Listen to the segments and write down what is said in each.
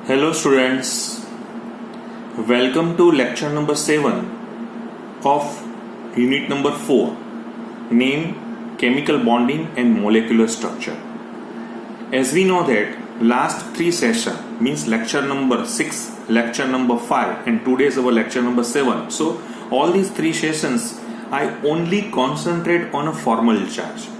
Hello students, welcome to lecture number 7 of unit number 4, named Chemical Bonding and Molecular Structure. As we know that last 3 sessions means lecture number 6, lecture number 5 and today is our lecture number 7. So all these 3 sessions I only concentrate on a formal charge.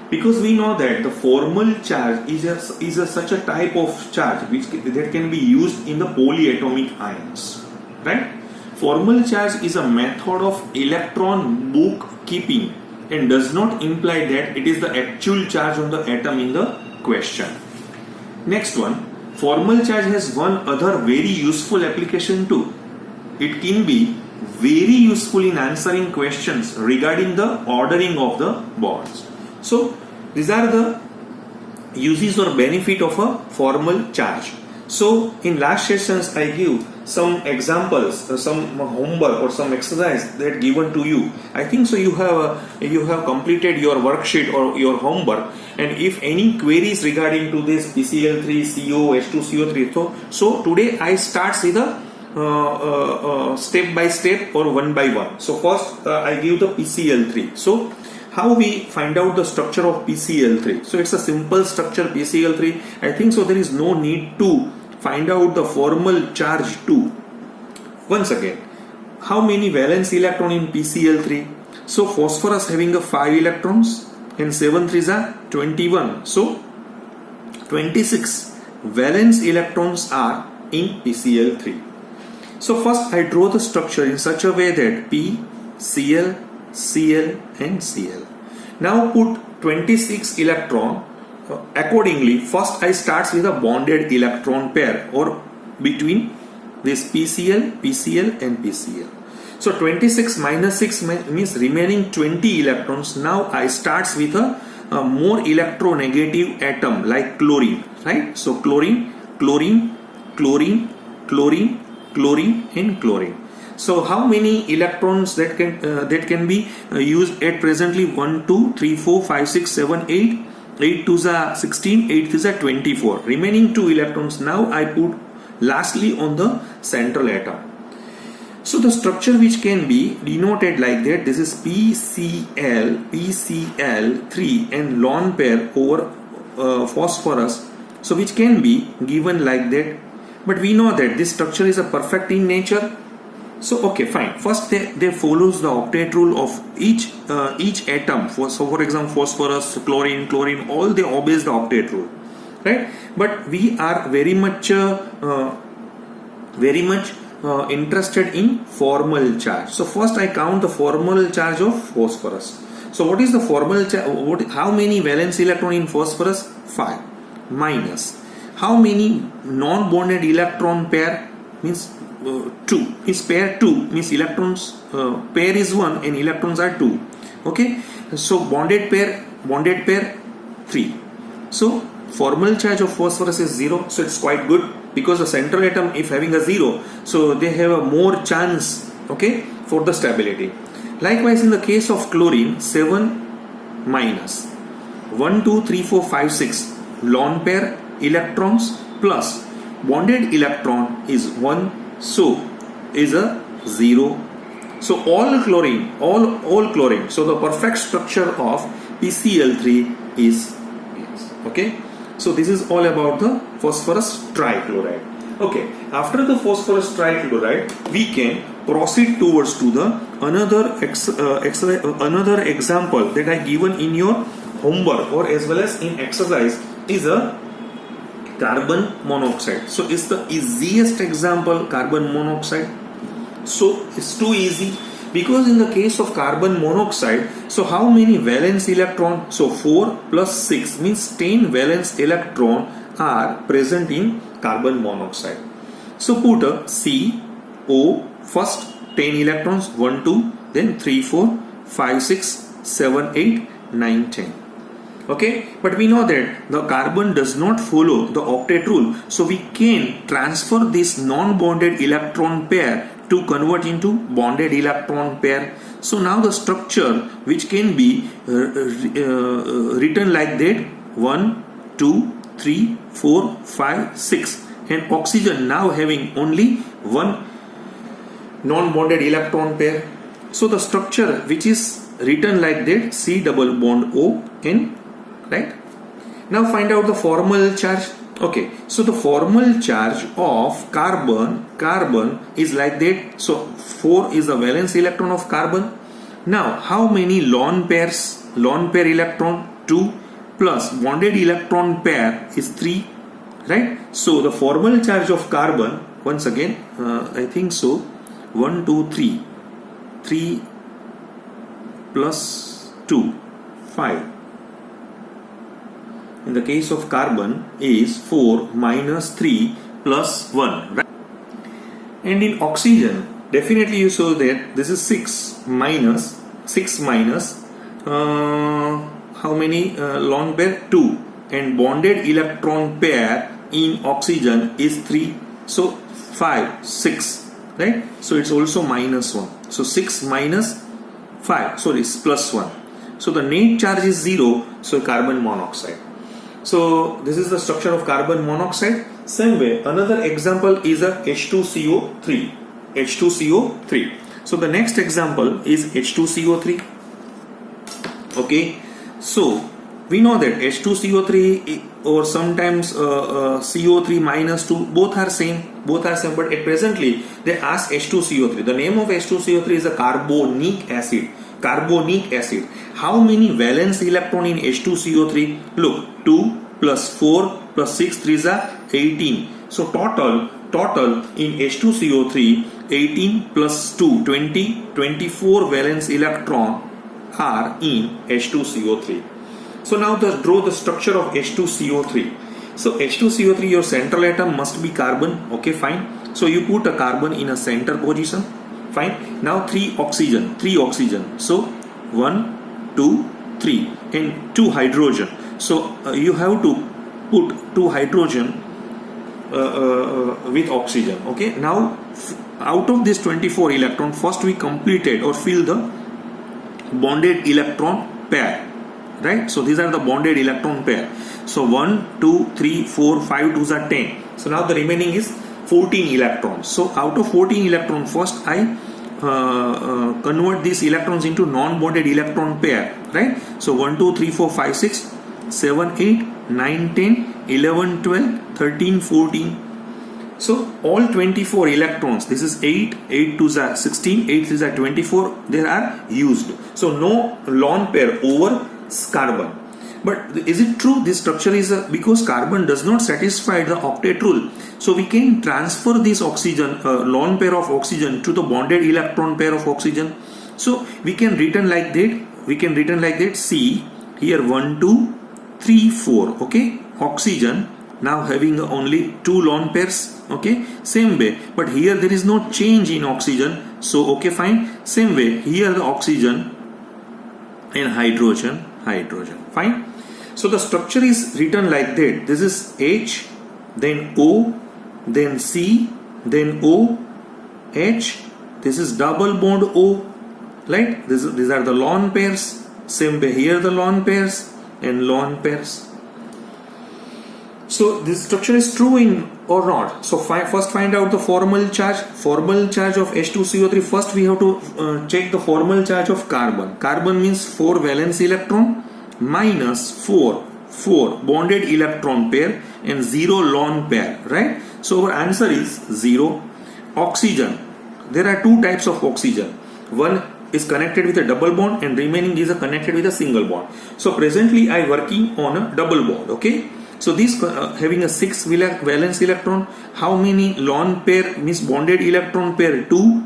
Because we know that the formal charge is such a type of charge that can be used in the polyatomic ions, right? Formal charge is a method of electron bookkeeping and does not imply that it is the actual charge on the atom in the question. Next one, formal charge has one other very useful application too. It can be very useful in answering questions regarding the ordering of the bonds. So these are the uses or benefit of a formal charge. So in last sessions I give some examples, some homework or some exercise that given to you. I think so you have completed your worksheet or your homework, and if any queries regarding to this PCl3, CO, H2CO3, so today I start with a step by step or one by one. So first I give the PCl3. So how we find out the structure of PCl3? So it's a simple structure PCl3. I think so there is no need to find out the formal charge too. Once again, how many valence electron in PCl3? So phosphorus having a 5 electrons and 7 3s are 21. So 26 valence electrons are in PCl3. So first I draw the structure in such a way that P, Cl, Cl and Cl. Now put 26 electron accordingly. First I start with a bonded electron pair or between this PCl, PCl and PCl. So 26 minus 6 means remaining 20 electrons. Now I start with a more electronegative atom like chlorine, right? So chlorine, chlorine, chlorine, chlorine, chlorine and chlorine. So how many electrons that can be used at presently? 1, 2, 3, 4, 5, 6, 7, 8. 8 2s are 16, 8 3s are 24. Remaining 2 electrons now I put lastly on the central atom. So the structure which can be denoted like that, this is PCl, PCl3 and lone pair over phosphorus. So which can be given like that. But we know that this structure is a perfect in nature. So okay, fine. First they follows the octet rule of each atom. So for example, phosphorus, chlorine, all they obeys the octet rule, right? But we are very much interested in formal charge. So first I count the formal charge of phosphorus. So what is the formal charge? How many valence electron in phosphorus? 5 minus. How many non-bonded electron pair? Means 2 is pair 2 means electrons pair is 1 and electrons are 2. Okay, so bonded pair 3. So formal charge of phosphorus is 0. So it's quite good because the central atom if having a 0, so they have a more chance, okay, for the stability. Likewise in the case of chlorine, 7 minus 1 2 3 4 5 6 lone pair electrons plus bonded electron is 1, so is a 0. So all chlorine, all chlorine. So the perfect structure of PCl3 is yes. Okay. So this is all about the phosphorus trichloride. Okay. After the phosphorus trichloride, we can proceed towards to the another example that I given in your homework or as well as in exercise is a carbon monoxide. So it's the easiest example, carbon monoxide. So it's too easy because in the case of carbon monoxide, so how many valence electron? So 4 plus 6 means 10 valence electron are present in carbon monoxide. So put a C, O, first 10 electrons, 1, 2, then 3, 4, 5, 6, 7, 8, 9, 10. Okay, but we know that the carbon does not follow the octet rule, so we can transfer this non-bonded electron pair to convert into bonded electron pair. So now the structure which can be written like that 1, 2, 3, 4, 5, 6 and oxygen now having only one non-bonded electron pair. So the structure which is written like that, C double bond O N, right? Now find out the formal charge. Okay, so the formal charge of carbon is like that. So 4 is the valence electron of carbon. Now how many lone pair electron? 2 plus bonded electron pair is 3, right? So the formal charge of carbon, once again, I think so, 1 2 3 3 plus 2 5. In the case of carbon is 4 minus 3 plus 1, right? And in oxygen, definitely you saw that this is 6 minus how many lone pair? 2, and bonded electron pair in oxygen is 3, so 5 6, right? So it's also minus 1, so 6 minus 5, sorry, it's plus 1, so the net charge is 0, so carbon monoxide. So this is the structure of carbon monoxide. Same way, another example is a H2CO3. H2CO3. So the next example is H2CO3. Okay, so we know that H2CO3 or sometimes CO3 minus 2, both are same, but at presently they ask H2CO3. The name of H2CO3 is a carbonic acid. How many valence electron in H2CO3? Look, 2 plus 4 plus 6 3s are 18. So total in H2CO3, 18 plus 2 20, 24 valence electron are in H2CO3. So now draw the structure of H2CO3. So H2CO3, your central atom must be carbon. Okay, fine. So you put a carbon in a center position. Fine. Now 3 oxygen. So 1, 2, 3 and 2 hydrogen. So you have to put 2 hydrogen with oxygen. Okay. Now out of this 24 electron, first we completed or fill the bonded electron pair. Right. So these are the bonded electron pair. So 1, 2, 3, 4, 5 2s are 10. So now the remaining is 14 electrons. So out of 14 electrons, first I convert these electrons into non-bonded electron pair, right? So 1 2 3 4 5 6 7 8 9 10 11 12 13 14. So all 24 electrons, this is 8 2s are 16, 8 3s are 24, they are used. So no lone pair over carbon. But is it true this structure is because carbon does not satisfy the octet rule? So we can transfer this oxygen, lone pair of oxygen, to the bonded electron pair of oxygen. So we can written like that. See here 1 2 3 4. Okay, oxygen now having only 2 lone pairs. Okay, same way. But here there is no change in oxygen. So okay, fine. Same way here the oxygen and hydrogen. Fine. So the structure is written like that. This is H, then O, then C, then O, H. This is double bond O, right? These are the lone pairs. Same way here the lone pairs and lone pairs. So this structure is true in or not. So first find out the formal charge. Formal charge of H2CO3. First we have to check the formal charge of carbon. Carbon means 4 valence electron minus 4 bonded electron pair and 0 lone pair, right? So our answer is 0. Oxygen. There are 2 types of oxygen. One is connected with a double bond and remaining is connected with a single bond. So presently I working on a double bond. Okay. So this having a 6 valence electron, how many lone pair means bonded electron pair? 2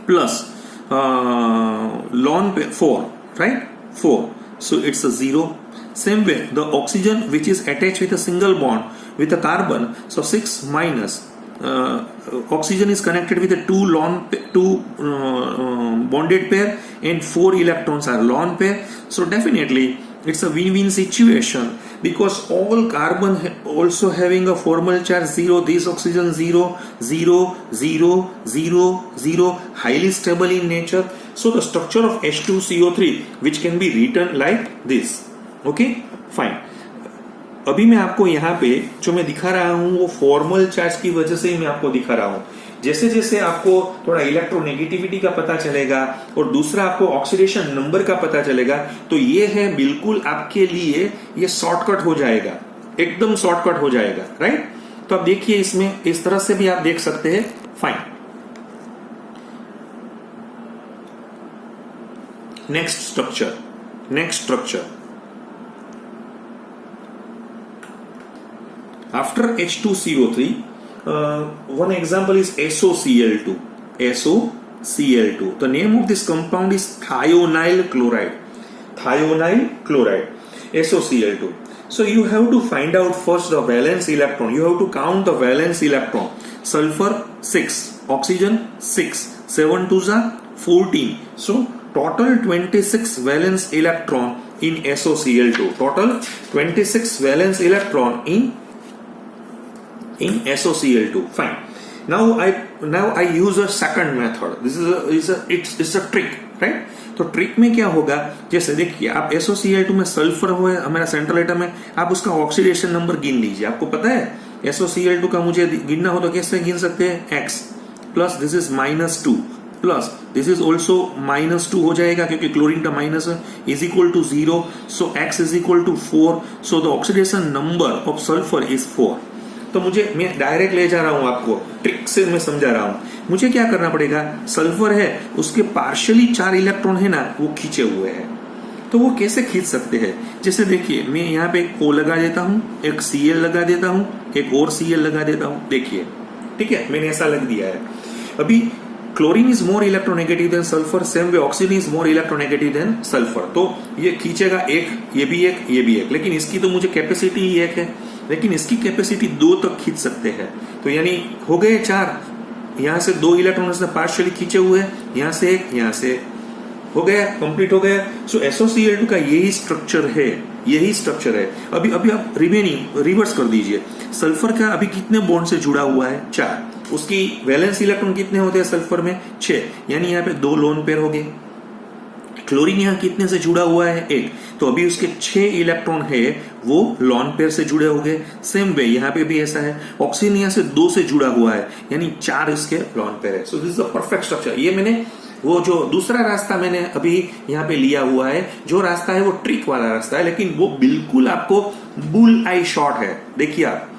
plus lone pair 4, right? 4. So it's a 0. Same way the oxygen which is attached with a single bond with a carbon. So 6 minus oxygen is connected with a 2 bonded pair and 4 electrons are lone pair. So definitely it's a win-win situation because all carbon also having a formal charge 0, this oxygen 0, 0, 0, 0, 0, highly stable in nature. So the structure of H2CO3 which can be written like this. Okay, fine. अभी मैं आपको यहाँ पे जो मैं दिखा रहा हूँ वो फॉर्मल चार्ज की वजह से ही मैं आपको दिखा रहा हूँ। जैसे जैसे आपको थोड़ा इलेक्ट्रोनेगेटिविटी का पता चलेगा और दूसरा आपको ऑक्सीडेशन नंबर का पता चलेगा, तो ये है बिल्कुल आपके लिए ये शॉर्टकट हो जाएगा, एकदम शॉर्टकट हो जाएगा, राइट। तो आप देखिए इसमें इस तरह से भी आप देख सकते हैं। Fine, next structure after H2CO3, one example is SOCl2. The name of this compound is thionyl chloride, SOCl2. So you have to find out first the valence electron. You have to count the valence electron. Sulfur 6, oxygen 6, 7 2s are 14. So total 26 valence electron in SOCl2. Total 26 valence electron in SOCl2. Fine. Now I use a second method. This is a trick, right? तो trick में क्या होगा, जैसे देखिए आप SOCl2 में sulphur हुए हमारा सेंट्रल एटम है, आप उसका ऑक्सीडेशन नंबर गिन लीजिए। आपको पता है SOCl2 का मुझे गिनना हो तो कैसे गिन सकते हैं, x plus this is -2 plus this is also -2 हो जाएगा क्योंकि क्लोरीन का माइनस है, is equal to 0, so x is equal to 4, so the oxidation number of sulphur is 4। तो मैं डायरेक्ट ले जा रहा हूं, आपको ट्रिक से मैं समझा रहा हूं। मुझे क्या करना पड़ेगा, सल्फर है उसके पार्शियली 4 इलेक्ट्रॉन है ना वो खींचे हुए हैं, तो वो कैसे खींच सकते हैं। जैसे देखिए मैं यहाँ पे एक O लगा देता हूं, एक Cl लगा देता हूं, एक और Cl लगा देता हूं, देखिए ठीक है, मैंने ऐसा लग दिया है। अभी chlorine is more electronegative than sulphur, same way oxygen is more electronegative than sulphur, तो ये खींचेगा एक, ये भी एक, लेकिन इसकी तो मुझे कैपेसिटी ही एक है, लेकिन इसकी कैपेसिटी 2 तक खींच सकते हैं। तो यानी हो गए 4, यहां से 2 इलेक्ट्रॉन उसने पार्शियली खींचे हुए, यहां से एक, यहां से हो गया, कंप्लीट हो गया। सो SOCl2 का यही स्ट्रक्चर है। अभी आप रिमेनिंग रिवर्स कर दीजिए। सल्फर का अभी कितने बॉन्ड से जुड़ा हुआ है, 4। उसकी वैलेंस इलेक्ट्रॉन कितने होते हैं सल्फर में, 6, यानी यहाँ पे 2 लोन पेयर हो गए। क्लोरीन यहाँ कितने से जुड़ा हुआ है, 1, तो अभी उसके 6 इलेक्ट्रॉन है वो लॉन पेयर से जुड़े हो गए। सेम वे यहाँ पे भी ऐसा है, ऑक्सीजन यहाँ से 2 से जुड़ा हुआ है, यानी 4 इसके लॉन पेयर है। सो this is the perfect structure. ये मैंने वो जो दूसरा रास्ता मैंने अभी यहाँ पे लिया हुआ है, जो रास्ता है वो ट्रिक वाला रास्ता है, लेकिन वो बिल्कुल आपको बुल आई शॉट है। देखिए आप,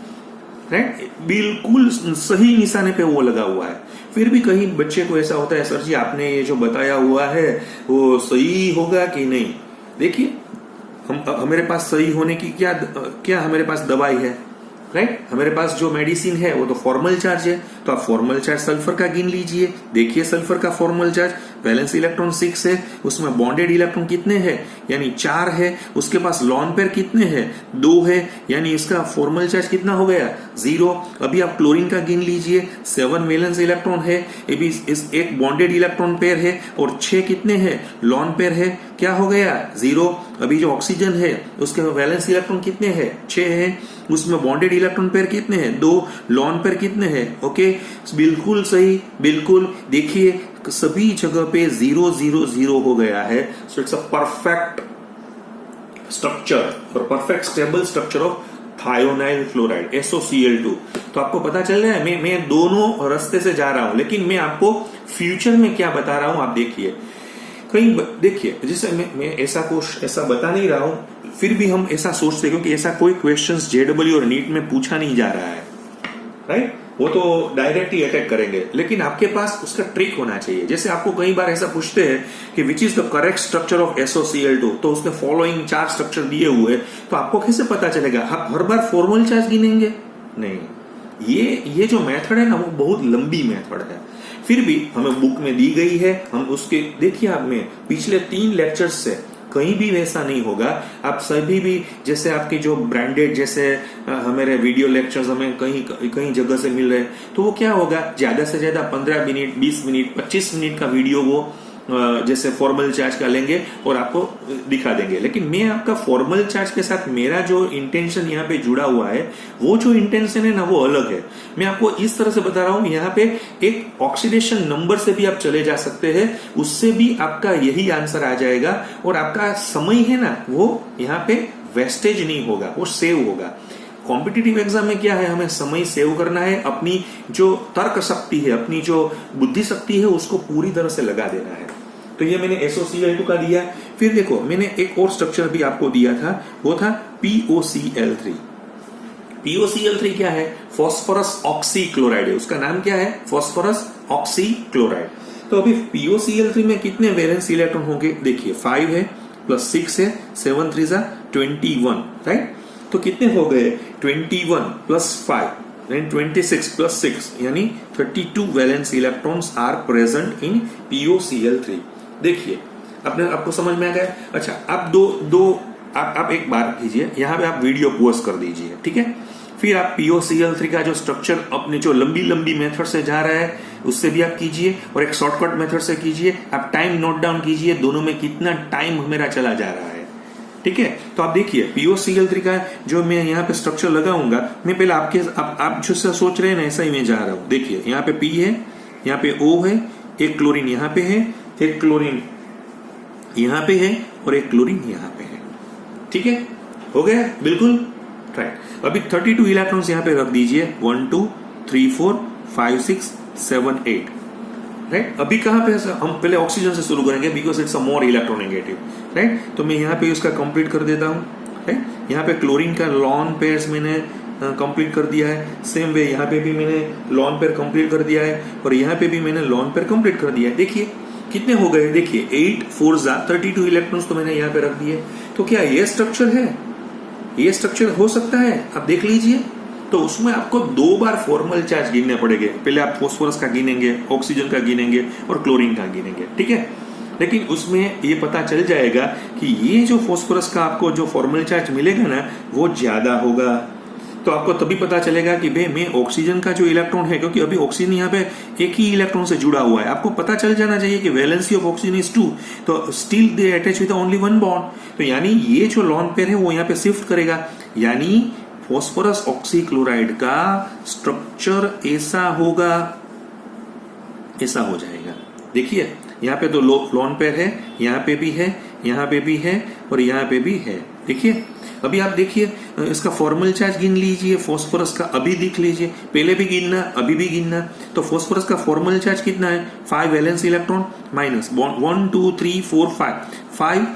राइट, बिल्कुल सही निशाने पे वो लगा हुआ है। फिर भी कहीं बच्चे को ऐसा होता है, सर जी आपने ये जो बताया हुआ है वो सही होगा कि नहीं। देखिए हमारे पास सही होने की क्या हमारे पास दवाई है, राइट। हमारे पास जो मेडिसिन है वो तो फॉर्मल चार्ज है, तो आप फॉर्मल चार्ज सल्फर का गिन लीजिए। देखिए सल्फर का फॉर्मल चार्ज वैलेंस इलेक्ट्रॉन 6 है, उसमें बॉन्डेड इलेक्ट्रॉन कितने हैं, यानी 4 है। उसके पास लॉन पेयर कितने हैं, 2 है, यानी इसका फॉर्मल चार्ज कितना हो गया, 0। अभी आप क्लोरीन का गिन लीजिए, 7 वैलेंस इलेक्ट्रॉन है, इस एक बॉन्डेड इलेक्ट्रॉन पेयर है, और 6 कितने हैं, लॉन पेयर है, क्या हो गया, 0। अभी जो ऑक्सीजन है उसके वैलेंस इलेक्ट्रॉन कितने हैं, 6 है, उसमें बॉन्डेड इलेक्ट्रॉन पेयर कितने हैं, 2, लॉन पेयर कितने हैं, ओके, बिल्कुल सही, बिल्कुल। देखिए सभी जगह पे 0 0 0 हो गया है। So it's a perfect structure और perfect stable structure of thionyl chloride SOCl2। तो आपको पता चल रहा है मैं दोनों रास्ते से जा रहा हूं, लेकिन मैं आपको फ्यूचर में क्या बता रहा हूं आप देखिए। कहीं देखिए जैसे मैं ऐसा बता नहीं रहा हूं, फिर भी हम ऐसा सोचते क्योंकि ऐसा कोई क्वेश्चंस JEE और नीट में पूछा नहीं जा रहा है, राइट। वो तो डायरेक्ट ही अटैक करेंगे, लेकिन आपके पास उसका ट्रिक होना चाहिए। जैसे आपको कई बार ऐसा पूछते हैं कि which is the correct structure of SOCl2, तो उसने फॉलोइंग 4 स्ट्रक्चर दिए हुए, तो आपको कैसे पता चलेगा, आप हर बार फॉर्मल चार्ज गिनेंगे नहीं। ये जो मेथड है ना वो बहुत लंबी मेथड है, फिर भी हमें बुक में दी गई है, हम उसके देखिए आप में पिछले 3 लेक्चर्स से कहीं भी वैसा नहीं होगा। आप सभी भी जैसे आपके जो ब्रांडेड जैसे हमारे वीडियो लेक्चर्स हमें कहीं जगह से मिल रहे हैं, तो वो क्या होगा, ज्यादा से ज्यादा 15 मिनट 20 मिनट 25 मिनट का वीडियो वो जैसे फॉर्मल चार्ज का लेंगे और आपको दिखा देंगे। लेकिन मैं आपका फॉर्मल चार्ज के साथ मेरा जो इंटेंशन यहाँ पे जुड़ा हुआ है, वो जो इंटेंशन है ना वो अलग है। मैं आपको इस तरह से बता रहा हूं, यहाँ पे एक ऑक्सीडेशन नंबर से भी आप चले जा सकते हैं, उससे भी आपका यही आंसर आ जाएगा, और आपका समय है ना वो यहाँ पे वेस्टेज नहीं होगा, वो सेव होगा। कॉम्पिटिटिव एग्जाम में क्या है, हमें समय सेव करना है, अपनी जो तर्क शक्ति है, अपनी जो बुद्धि शक्ति है उसको पूरी तरह से लगा देना है। तो ये मैंने SOCl2 का दिया। फिर देखो मैंने एक और स्ट्रक्चर भी आपको दिया था, वो था POCl3। POCl3 क्या है, फॉस्फोरस ऑक्सीक्लोराइड है, उसका नाम क्या है, फॉस्फोरस ऑक्सीक्लोराइड। तो अभी POCl3 में कितने वैलेंस इलेक्ट्रॉन होंगे, देखिए 5 है प्लस 6 है, 7 3 जा 21, राइट। तो कितने हो गए, 21 प्लस 5 यानी 26 प्लस 6 यानी 32 valence electrons are present in POCl3। देखिए आपको समझ में आ गया। अच्छा, अब आप एक बार कीजिए, यहाँ पे आप वीडियो पॉज कर दीजिए, ठीक है। फिर आप POCl3 का जो स्ट्रक्चर अपने जो लंबी मेथड से जा रहा है उससे भी आप कीजिए, और एक शॉर्टकट मेथड से कीजिए। आप टाइम नोट डाउन कीजिए, दोनों में कितना टाइम मेरा चला जा रहा है, ठीक है। तो आप देखिए POCl3 का जो मैं यहाँ पे स्ट्रक्चर लगाऊंगा, मैं पहले आप जो सोच रहे हैं ना ऐसा ही मैं जा रहा हूं। देखिए यहाँ पे P है, यहाँ पे O है, एक क्लोरीन यहाँ पे है, एक क्लोरीन यहाँ पे है और एक क्लोरीन यहाँ पे है, ठीक है। हो गया बिल्कुल राइट। अभी 32 इलेक्ट्रॉन्स यहाँ पे रख दीजिए, 1 2 3 4 5 6 7 8, राइट। अभी कहाँ पे हम पहले ऑक्सीजन से शुरू करेंगे because it's a more electronegative, right. तो मैं यहाँ पे इसका कंप्लीट कर देता हूँ, राइट। यहाँ पे क्लोरीन का लॉन पेयर्स मैंने कंप्लीट कर दिया है। सेम वे यहाँ पे भी मैंने लॉन पेयर कंप्लीट कर दिया है और यहाँ पे भी मैंने लॉन पेयर कंप्लीट कर दिया है। देखिए कितने हो गए, देखिए 8 4 जा 32 इलेक्ट्रॉन्स तो मैंने यहाँ पे रख दिए। तो क्या ये स्ट्रक्चर है, ये स्ट्रक्चर हो सकता है, आप देख लीजिए। तो उसमें आपको 2 बार फॉर्मल चार्ज गिनने पड़ेंगे, पहले आप फास्फोरस का गिनेंगे, ऑक्सीजन का गिनेंगे और क्लोरीन का गिनेंगे, ठीक है। लेकिन उसमें ये पता चल जाएगा कि ये जो फास्फोरस का आपको जो फॉर्मल चार्ज मिलेगा ना वो ज्यादा होगा। तो आपको तभी पता चलेगा कि भाई मैं ऑक्सीजन का जो इलेक्ट्रॉन है, क्योंकि अभी ऑक्सीजन यहाँ पे एक ही इलेक्ट्रॉन से जुड़ा हुआ है, आपको पता चल जाना चाहिए कि वैलेंसी ऑफ ऑक्सीजन इज 2, तो still they attach with only 1 bond. तो यानी ये जो लॉन पेयर है वो यहाँ पे शिफ्ट करेगा, यानी फॉस्फोरस ऑक्सीक्लोराइड का स्ट्रक्चर ऐसा होगा, ऐसा हो जाएगा। देखिए यहाँ पे तो लॉन पेयर है, यहाँ पे भी है, यहाँ पे भी है और यहाँ पे भी है। देखिए अभी आप देखिए इसका फॉर्मल चार्ज गिन लीजिए, फास्फोरस का अभी देख लीजिए, पहले भी गिनना अभी भी गिनना। तो फास्फोरस का फॉर्मल चार्ज कितना है, 5 valence electron minus 1 2 3 4 5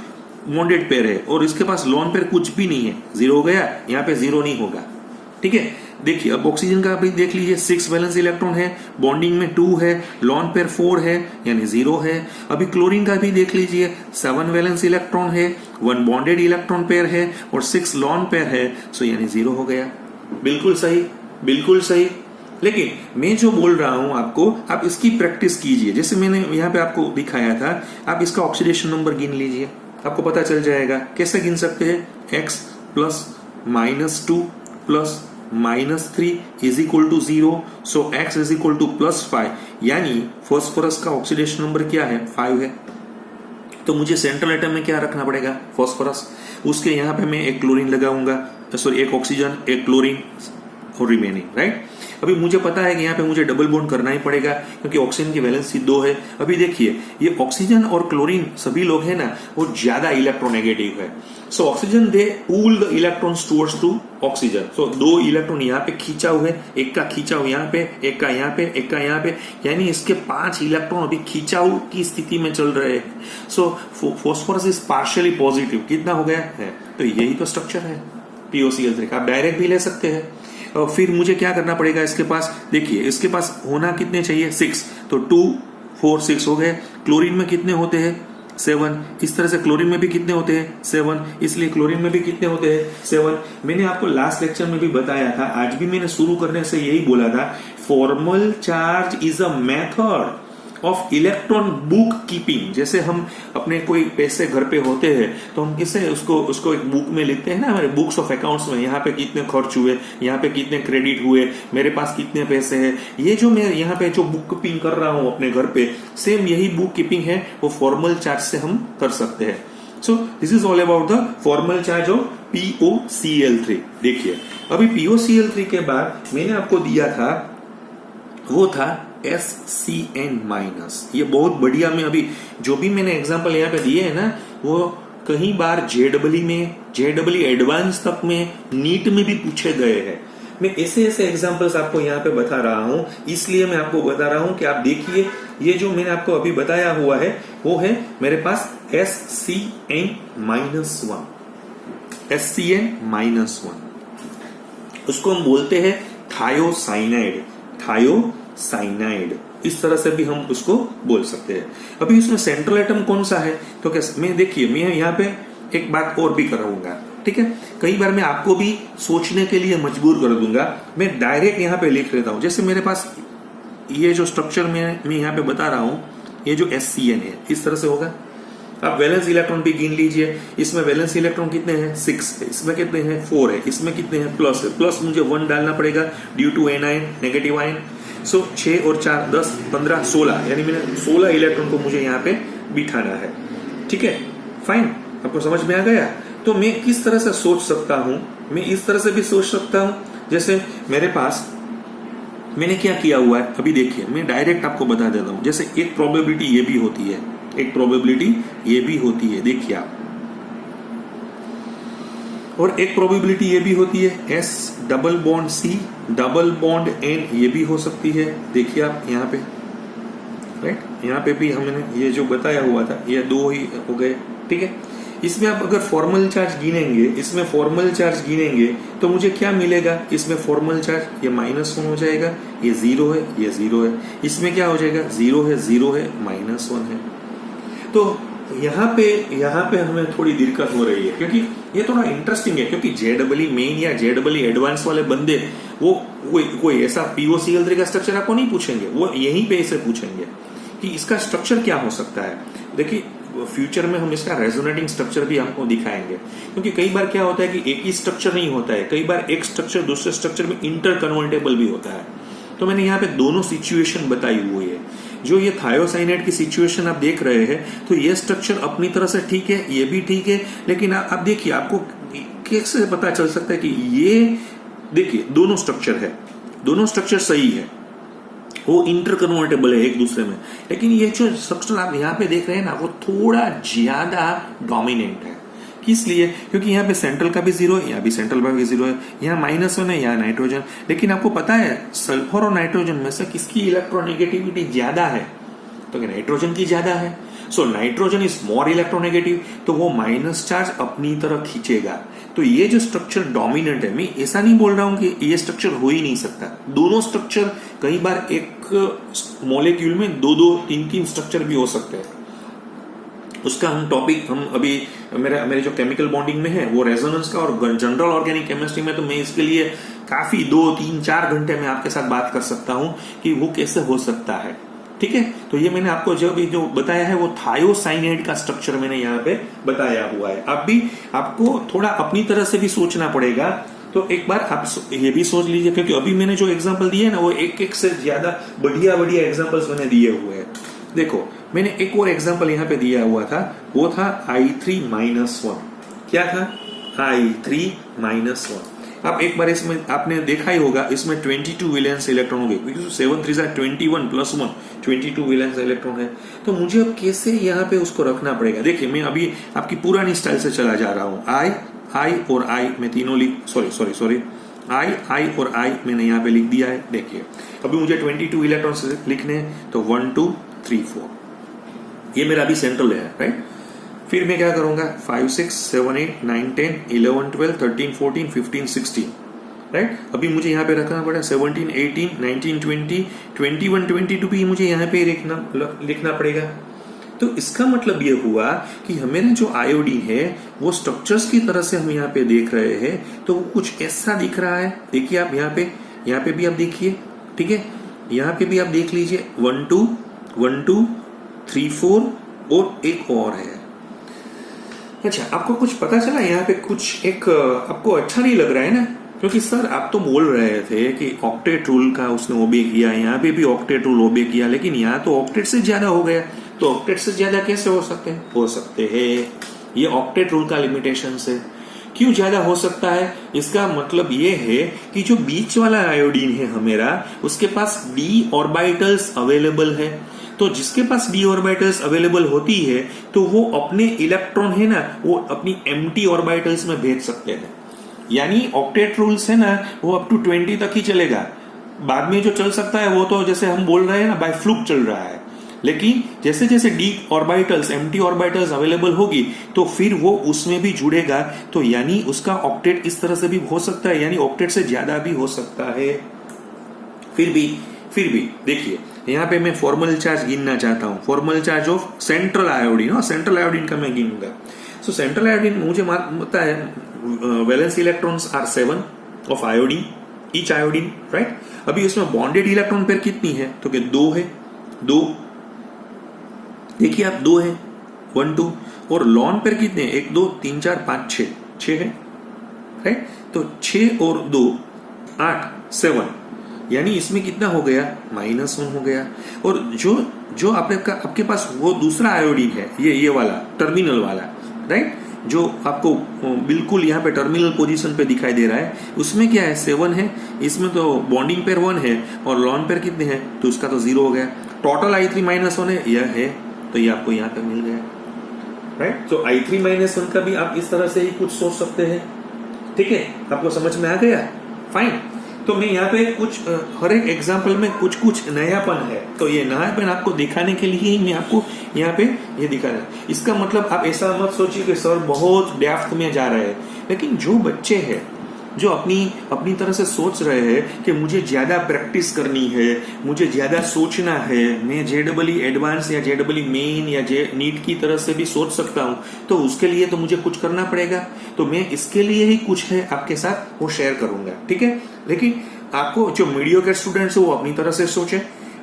bonded pair है और इसके पास लॉन पेयर कुछ भी नहीं है, 0 हो गया, यहाँ पे 0 नहीं होगा, ठीक है। देखिए अब ऑक्सीजन का भी देख लीजिए, 6 वैलेंस इलेक्ट्रॉन है, बॉन्डिंग में 2 है, लॉन पेयर 4 है यानी 0 है। अभी क्लोरीन का भी देख लीजिए, 7 वैलेंस इलेक्ट्रॉन है, 1 बॉन्डेड इलेक्ट्रॉन पेयर है और 6 लॉन पेयर है, सो यानी 0 हो गया। बिल्कुल सही, बिल्कुल सही। लेकिन मैं जो बोल रहा हूं आपको, आप इसकी प्रैक्टिस कीजिए, जैसे मैंने यहाँ पे आपको दिखाया था। आप इसका ऑक्सीडेशन नंबर गिन लीजिए, आपको पता चल जाएगा। कैसे गिन सकते हैं, x plus -2 plus -3 is equal to 0, so x is equal to +5, यानी फास्फोरस का ऑक्सीडेशन नंबर क्या है, 5 है। तो मुझे सेंट्रल एटम में क्या रखना पड़ेगा, फास्फोरस। उसके यहाँ पे मैं एक क्लोरीन लगाऊंगा, सॉरी एक ऑक्सीजन, एक क्लोरीन और रिमेनिंग, राइट। अभी मुझे पता है कि यहाँ पे मुझे डबल बॉन्ड करना ही पड़ेगा क्योंकि ऑक्सीजन की वैलेंसी 2 है। अभी देखिए ये ऑक्सीजन और क्लोरीन सभी लोग हैं ना, वो ज्यादा इलेक्ट्रोनेगेटिव है। So oxygen they pull the electrons towards to oxygen. So 2 electron यहाँ पे खींचा हुए, एक का खींचाव यहाँ पे, एक का यहाँ पे, एक का यहाँ पे, यानी इसके 5 इलेक्ट्रॉन अभी खींचाव की स्थिति में चल रहे हैं। सो फॉस्फोरस इज पार्शियली पॉजिटिव, कितना हो गया है। तो यही तो स्ट्रक्चर है POCl3 का। आप डायरेक्ट भी ले सकते हैं। और फिर मुझे क्या करना पड़ेगा, इसके पास देखिए, इसके पास होना कितने चाहिए, 6, तो 2 4 6 हो गए। क्लोरीन में कितने होते हैं, 7। इस तरह से क्लोरीन में भी कितने होते हैं, 7, इसलिए क्लोरीन में भी कितने होते हैं, 7। मैंने आपको लास्ट लेक्चर में भी बताया था, आज भी मैंने शुरू करने से यही बोला था, formal charge is a method of electron book keeping. जैसे हम अपने कोई पैसे घर पे होते हैं तो हम किसे उसको एक बुक में लिखते हैं ना, हमारे बुक्स ऑफ अकाउंट्स में, यहाँ पे कितने खर्च हुए, यहाँ पे कितने क्रेडिट हुए, मेरे पास कितने पैसे हैं। ये जो मैं यहाँ पे जो बुक कीपिंग कर रहा हूँ अपने घर पे, सेम यही बुक कीपिंग है, वो फॉर्मल चार्ज से हम कर सकते हैं। So this is all about the formal charge of POCl3। देखिए अभी POCl3 के बाद मैंने आपको दिया था, वो था SCN-। ये बहुत बढ़िया, मैं अभी जो भी मैंने एग्जांपल यहाँ पे दिए है ना, वो कई बार जेडब्ल्यू में, जेडब्ल्यू एडवांस तक में, नीट में भी पूछे गए हैं। मैं ऐसे ऐसे एग्जांपल्स आपको यहाँ पे बता रहा हूं, इसलिए मैं आपको बता रहा हूं कि आप देखिए ये जो मैंने आपको अभी बताया हुआ है वो है मेरे पास SCN-1, SCN-1, उसको हम बोलते हैं थायोसाइनाइड, थायोसाइनाइड, इस तरह से भी हम उसको बोल सकते हैं। अभी इसमें सेंट्रल एटम कौन सा है, तो कैसे, मैं देखिए मैं यहाँ पे एक बात और भी कराऊंगा, ठीक है। कई बार मैं आपको भी सोचने के लिए मजबूर कर दूंगा। मैं डायरेक्ट यहाँ पे लिख लेता हूं, जैसे मेरे पास ये जो स्ट्रक्चर मैं यहाँ पे बता रहा हूं, ये जो SCN है इस तरह से होगा। आप वैलेंस इलेक्ट्रॉन भी गिन लीजिए, इसमें वैलेंस इलेक्ट्रॉन कितने हैं 6 है, इसमें कितने हैं 4 है, इसमें कितने हैं प्लस है, प्लस मुझे 1 डालना पड़ेगा due to anion, negative ion. So 6 और 4 10 15 16, यानी मैंने 16 इलेक्ट्रॉन को मुझे यहाँ पे बिठाना है, ठीक है। फाइन, आपको समझ में आ गया। तो मैं किस तरह से सोच सकता हूं, मैं इस तरह से भी सोच सकता हूं, जैसे मेरे पास मैंने क्या किया हुआ है अभी देखिए, मैं डायरेक्ट आपको बता देता हूं। जैसे एक प्रोबेबिलिटी ये भी होती है, एक प्रोबेबिलिटी ये भी होती है, देखिए आप, और एक प्रोबेबिलिटी ये भी होती है S double bond C double bond N, ये भी हो सकती है। देखिए आप यहाँ पे, राइट, यहाँ पे भी हमने ये जो बताया हुआ था ये 2 ही हो गए, ठीक है। इसमें आप अगर फॉर्मल चार्ज गिनेंगे, इसमें फॉर्मल चार्ज गिनेंगे तो मुझे क्या मिलेगा, इसमें फॉर्मल चार्ज ये -1 हो जाएगा, ये 0 है, ये 0 है, इसमें क्या हो जाएगा 0 है, 0 है, -1 है। तो यहाँ पे हमें थोड़ी दिक्कत हो रही है, क्योंकि ये थोड़ा इंटरेस्टिंग है, क्योंकि जेडब्ल्यू मेन या जेडब्ल्यू एडवांस वाले बंदे वो कोई ऐसा POCl3 का स्ट्रक्चर आपको नहीं पूछेंगे, वो यहीं पे इसे पूछेंगे कि इसका स्ट्रक्चर क्या हो सकता है। देखिए फ्यूचर में हम इसका रेजोनेटिंग स्ट्रक्चर भी हमको दिखाएंगे, क्योंकि कई बार क्या होता है कि एक ही स्ट्रक्चर नहीं होता है, कई बार एक स्ट्रक्चर दूसरे स्ट्रक्चर में इंटर कन्वर्टेबल भी होता है। तो मैंने यहाँ पे दोनों सिचुएशन बताई हुई है। जो ये थायोसाइनाइड की सिचुएशन आप देख रहे हैं, तो ये स्ट्रक्चर अपनी तरह से ठीक है, ये भी ठीक है, लेकिन आप देखिए आपको कैसे पता चल सकता है कि ये देखिए दोनों स्ट्रक्चर है, दोनों स्ट्रक्चर सही है, वो इंटर कन्वर्टेबल है एक दूसरे में, लेकिन ये जो स्ट्रक्चर आप यहाँ पे देख रहे हैं ना, वो थोड़ा ज्यादा डोमिनेंट है। किस लिए, क्योंकि यहाँ पे सेंट्रल का भी 0 है, यहाँ भी सेंट्रल का भी 0 है, यहाँ -1 है, यहाँ नाइट्रोजन। लेकिन आपको पता है सल्फर और नाइट्रोजन में से किसकी इलेक्ट्रोनेगेटिविटी ज्यादा है, तो नाइट्रोजन की ज्यादा है। So nitrogen is more electronegative, तो वो माइनस चार्ज अपनी तरफ खींचेगा। तो ये जो स्ट्रक्चर डोमिनेंट है, मैं ऐसा नहीं बोल रहा हूं कि ये स्ट्रक्चर हो ही नहीं सकता, दोनों स्ट्रक्चर, कई बार एक मॉलिक्यूल में 2-2, 3-3 स्ट्रक्चर भी हो सकते हैं। उसका हम टॉपिक हम अभी मेरे जो केमिकल बॉन्डिंग में है वो रेजोनेंस का, और जनरल ऑर्गेनिक केमिस्ट्री में तो मैं इसके लिए काफी 2-3-4 घंटे में आपके साथ बात कर सकता हूं कि वो कैसे हो सकता है, ठीक है। तो ये मैंने आपको जो बताया है वो थायोसाइनाइड का स्ट्रक्चर मैंने यहाँ पे बताया हुआ है। अब भी आपको थोड़ा अपनी तरह से भी सोचना पड़ेगा, तो एक बार आप ये भी सोच लीजिए, क्योंकि अभी मैंने जो एग्जांपल दिए ना वो एक से ज्यादा बढ़िया एग्जांपल्स मैंने दिए हुए हैं। देखो मैंने एक और एग्जांपल यहाँ पे दिया हुआ था, वो था I3-1। क्या था I3-1। आप एक बार इसमें आपने देखा ही होगा, इसमें 22 वैलेंस इलेक्ट्रॉन हो गए, 7 3 21 + 1 22 वैलेंस इलेक्ट्रॉन है। तो मुझे अब कैसे यहाँ पे उसको रखना पड़ेगा। देखिए मैं अभी आपकी पुरानी स्टाइल से चला जा रहा हूँ, I और I मैं तीनों सॉरी I और I मैंने यहाँ पे लिख दिया है। देखिए अभी मुझे 22 इलेक्ट्रॉन लिखने हैं, तो 1 2 3 4 ये मेरा अभी सेंट्रल है, राइट। फिर मैं क्या करूंगा 5 6 7 8 9 10 11 12 13 14 15 16, राइट। अभी मुझे यहाँ पे रखना पड़ा 17 18 19 20 21 22 भी मुझे यहाँ पे लिखना पड़ेगा। तो इसका मतलब ये हुआ कि हमें जो आयोडीन है वो स्ट्रक्चर्स की तरह से हम यहाँ पे देख रहे हैं, तो वो कुछ ऐसा दिख रहा है। देखिए आप यहाँ पे भी आप देखिए, ठीक है, यहाँ पे भी आप देख लीजिए 1 2 3 4 और एक और है। अच्छा आपको कुछ पता चला यहाँ पे कुछ एक आपको अच्छा नहीं लग रहा है ना, क्योंकि सर आप तो बोल रहे थे कि ऑक्टेट रूल का उसने ओबे किया, यहाँ पे भी ऑक्टेट रूल ओबे किया, लेकिन यहाँ तो ऑक्टेट से ज्यादा हो गया। तो ऑक्टेट से ज्यादा कैसे हो सकते हैं ये ऑक्टेट रूल का लिमिटेशन से। क्यों ज्यादा हो सकता है, इसका मतलब ये है कि जो बीच वाला आयोडीन है हमेरा, उसके पास d ऑर्बिटल्स अवेलेबल है। तो तो जिसके पास d ऑर्बिटल्स अवेलेबल होती है तो वो अपने इलेक्ट्रॉन है ना वो अपनी एम्प्टी ऑर्बिटल्स में भेज सकते हैं। यानी ऑक्टेट रूल्स है ना वो अप टू 20 तक ही चलेगा, बाद में जो चल सकता है वो तो जैसे हम बोल रहे हैं ना बाय फ्लूक चल रहा है। लेकिन जैसे जैसे D orbitals empty orbitals available होगी तो फिर वो उसमें भी जुड़ेगा, तो यानी उसका ऑक्टेट इस तरह से भी हो सकता है, यानी ऑक्टेट से ज्यादा भी हो सकता है। फिर भी देखिए यहाँ पे मैं फॉर्मल चार्ज गिनना चाहता हूँ, formal charge of central iodine, central iodine का मैं गिनूंगा। सो सेंट्रल आयोडीन मुझे पता है valence electrons are 7 of iodine each iodine, right. अभी उसमें बॉन्डेड इलेक्ट्रॉन पेयर कितनी है तो क्या 2 है, 2 देखिए आप 2 है 1 2, और लॉन पेयर कितने 1 2 3 4 5 6 है, राइट। तो 6 और 2 8 7, यानी इसमें कितना हो गया -1 हो गया। और जो आपके पास वो दूसरा आयोडीन है ये वाला टर्मिनल वाला, राइट, जो आपको बिल्कुल यहाँ पे टर्मिनल पोजीशन पे दिखाई दे रहा है, उसमें क्या है 7 है, इसमें तो बॉन्डिंग पेयर 1 है और लॉन पेयर कितने हैं तो उसका तो 0 हो गया। टोटल I3 -1 है, यह है तो ये आपको यहाँ पे मिल गया, राइट। तो I3 -1 का भी आप इस तरह से ही कुछ सोच सकते हैं, ठीक है, आपको समझ में आ गया, फाइन। तो मैं यहाँ पे कुछ हर एक एग्जाम्पल में कुछ नयापन है, तो ये नयापन आपको दिखाने के लिए ही मैं आपको यहाँ पे ये दिखा रहा है। इसका मतलब आप ऐसा मत सोचिए कि सर बहुत डेप्थ में जा रहे हैं, लेकिन जो बच्चे हैं जो अपनी तरह से सोच रहे हैं कि मुझे ज्यादा प्रैक्टिस करनी है, मुझे ज्यादा सोचना है, मैं JEE एडवांस या JEE मेन या नीट की तरह से भी सोच सकता हूँ, तो उसके लिए तो मुझे कुछ करना पड़ेगा। तो मैं इसके लिए ही कुछ है आपके साथ वो शेयर करूंगा, ठीक है। लेकिन आपको जो मीडियोकर स्टूडेंट्स है वो अपनी तरह से सोचे,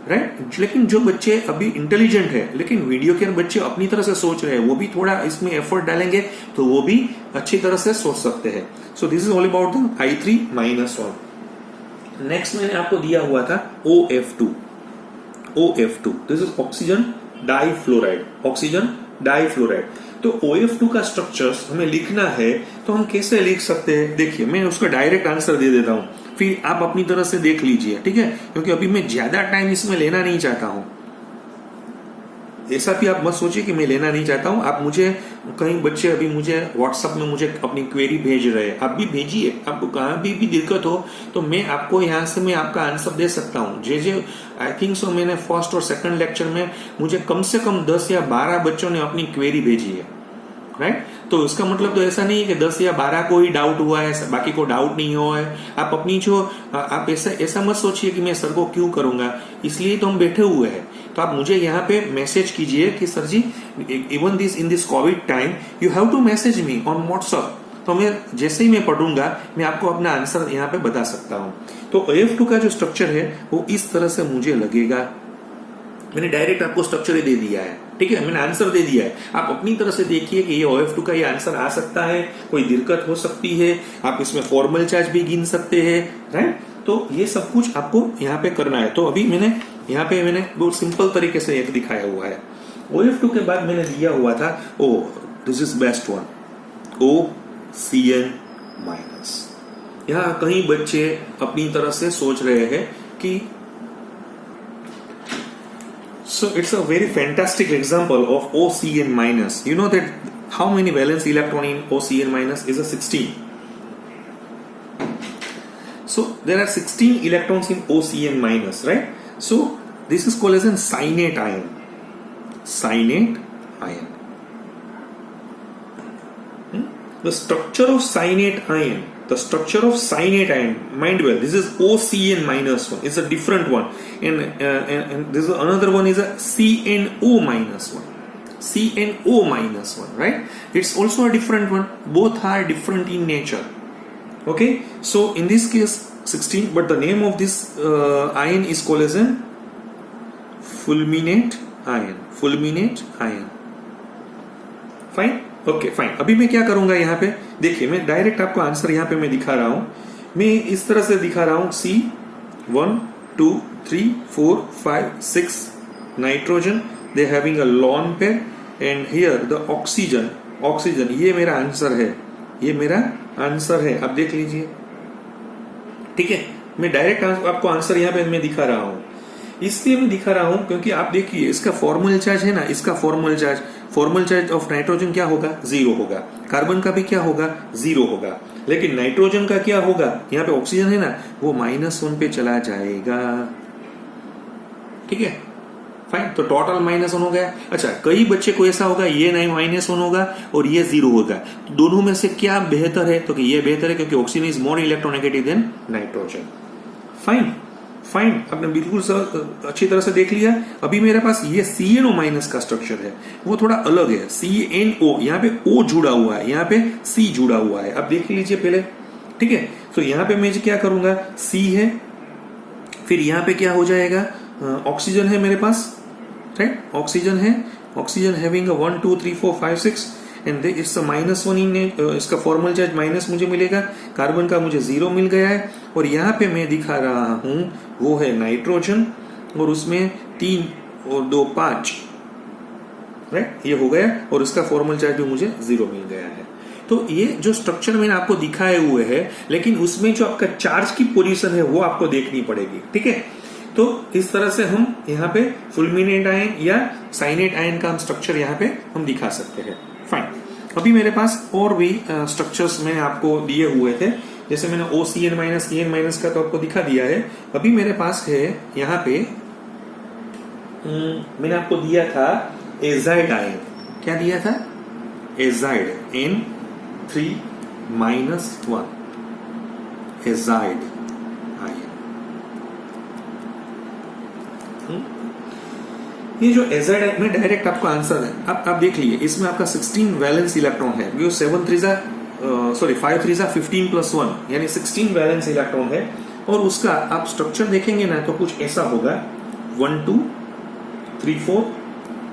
राइट। लेकिन जो बच्चे अभी इंटेलिजेंट है लेकिन मीडियोकर बच्चे अपनी तरह से सोच रहे हैं, वो भी थोड़ा इसमें एफर्ट डालेंगे तो वो भी अच्छी तरह से सोच सकते हैं। So this is all about the I3 -1। Next मैंने आपको दिया हुआ था OF2। This is oxygen difluoride, oxygen difluoride. तो OF2 का स्ट्रक्चर्स हमें लिखना है तो हम कैसे लिख सकते हैं, देखिए मैं उसका डायरेक्ट आंसर दे देता हूं, फिर आप अपनी तरह से देख लीजिए, ठीक है, क्योंकि अभी मैं ज्यादा टाइम इसमें लेना नहीं चाहता हूं। ऐसा भी आप मत सोचिए कि मैं लेना नहीं चाहता हूं। आप मुझे कई बच्चे अभी मुझे व्हाट्सएप में मुझे अपनी क्वेरी भेज रहे हैं, आप भी भेजिए, आपको कहाँ भी दिक्कत हो तो मैं आपको यहाँ से मैं आपका आंसर दे सकता हूँ। आई थिंक सो मैंने फर्स्ट और सेकंड लेक्चर में मुझे कम से कम 10 या 12 बच्चों ने अपनी क्वेरी भेजी है, राइट। तो इसका मतलब तो ऐसा नहीं है कि 10 या 12 को ही डाउट हुआ है, बाकी को डाउट नहीं हुआ है। आप अपनी जो आप ऐसा मत सोचिए कि मैं सर को क्यों करूंगा, इसलिए तो हम बैठे हुए हैं। तो आप मुझे यहाँ पे मैसेज कीजिए कि sir ji even in this COVID time you have to message me on WhatsApp, तो मैं जैसे ही मैं पढ़ूंगा मैं आपको अपना आंसर यहाँ पे बता सकता हूँ। तो OF2 का जो स्ट्रक्चर है वो इस तरह से मुझे लगेगा। मैंने डायरेक्ट आपको स्ट्रक्चर ही दे दिया है, ठीक है, मैंने आंसर दे दिया है। आप अपनी तरह से देखिए कि ये OF2 का ये आंसर आ सकता है, कोई दिक्कत हो सकती है, आप इसमें फॉर्मल चार्ज भी गिन सकते हैं, राइट। तो ये सब कुछ आपको यहाँ पे करना है। तो अभी मैंने यहाँ पे बहुत सिंपल तरीके से एक दिखाया हुआ है। OF2 के बाद मैंने दिया हुआ था this is best one, OCN-। यहाँ कई बच्चे अपनी तरह से सोच रहे हैं कि so it's a very fantastic example of OCN-। You know that how many valence electron in OCN- is a 16. So there are 16 electrons in OCN-, right? So this is called as a cyanate ion. The structure of cyanate ion. Mind well, this is OCN-1. It's a different one, and this is another one is a CNO-1. CNO-1, right? It's also a different one. Both are different in nature. Okay, so in this case 16, but the name of this ion is called as a fulminate ion. Fine. Okay fine. अभी मैं क्या करूंगा यहाँ पे, देखिए मैं direct आपको answer यहाँ पे मैं दिखा रहा हूं, मैं इस तरह से दिखा रहा हूं। C 1 2 3 4 5 6 nitrogen, they having a lone pair, and here the oxygen. ये मेरा आंसर है, आप देख लीजिए, ठीक है। मैं डायरेक्ट आपको आंसर यहाँ पे मैं दिखा रहा हूं। इसलिए मैं दिखा रहा हूं क्योंकि आप देखिए इसका फॉर्मल चार्ज है ना, इसका फॉर्मल चार्ज ऑफ नाइट्रोजन क्या होगा, 0 होगा। कार्बन का भी क्या होगा, 0 होगा। लेकिन नाइट्रोजन का क्या होगा, यहाँ पे ऑक्सीजन है ना, वो -1 पे चला जाएगा। ठीक है, फाइन। तो टोटल -1 हो गया। अच्छा, कई बच्चे को ऐसा होगा ये -1 होगा और ये 0 होगा, तो दोनों में से क्या बेहतर है, तो कि ये बेहतर है क्योंकि oxygen is more electronegative than nitrogen. Fine fine, आपने बिल्कुल अच्छी तरह से देख लिया। अभी मेरे पास ये CNO- का स्ट्रक्चर है, वो थोड़ा अलग है। CNO, यहाँ पे O जुड़ा हुआ है, यहाँ पे C जुड़ा हुआ है। अब देख लीजिए पहले, ठीक है। तो यहाँ पे मैं क्या करूंगा, C है, फिर यहाँ पे क्या हो जाएगा, ऑक्सीजन है मेरे पास, राइट, ऑक्सीजन है, ऑक्सीजन हैविंग 1 2 3 4 5 6 एंड इट्स -1 इन, इसका फॉर्मल चार्ज माइनस मुझे मिलेगा, कार्बन का मुझे 0 मिल गया है। और यहाँ पे मैं दिखा रहा हूं वो है नाइट्रोजन, और उसमें 3 और 2 5, राइट, ये हो गया, और इसका फॉर्मल चार्ज भी मुझे 0 मिल गया है। तो ये जो स्ट्रक्चर मैंने आपको दिखाए हुए है, लेकिन उसमें जो आपका चार्ज की पोजीशन है वो आपको देखनी पड़ेगी। ठीक है, तो इस तरह से हम यहाँ पे फुलमिनेट आयन या साइनेट आयन का स्ट्रक्चर यहाँ पे हम दिखा सकते हैं। फाइन, अभी मेरे पास और भी स्ट्रक्चर्स मैंने आपको दिए हुए थे, जैसे मैंने OCN- EN- का तो आपको दिखा दिया है। अभी मेरे पास है यहाँ पे मैंने आपको दिया था एजाइड आयन। क्या दिया था, एजाइड, N3-1 एजाइड आयन। ये जो एजाइड में डायरेक्ट आपको आंसर है, आप देख लीजिए, इसमें आपका 16 वैलेंस इलेक्ट्रॉन है, 5 3 15+1 यानी 16 वैलेंस इलेक्ट्रॉन है। और उसका आप स्ट्रक्चर देखेंगे ना तो कुछ ऐसा होगा, 1 2 3 4,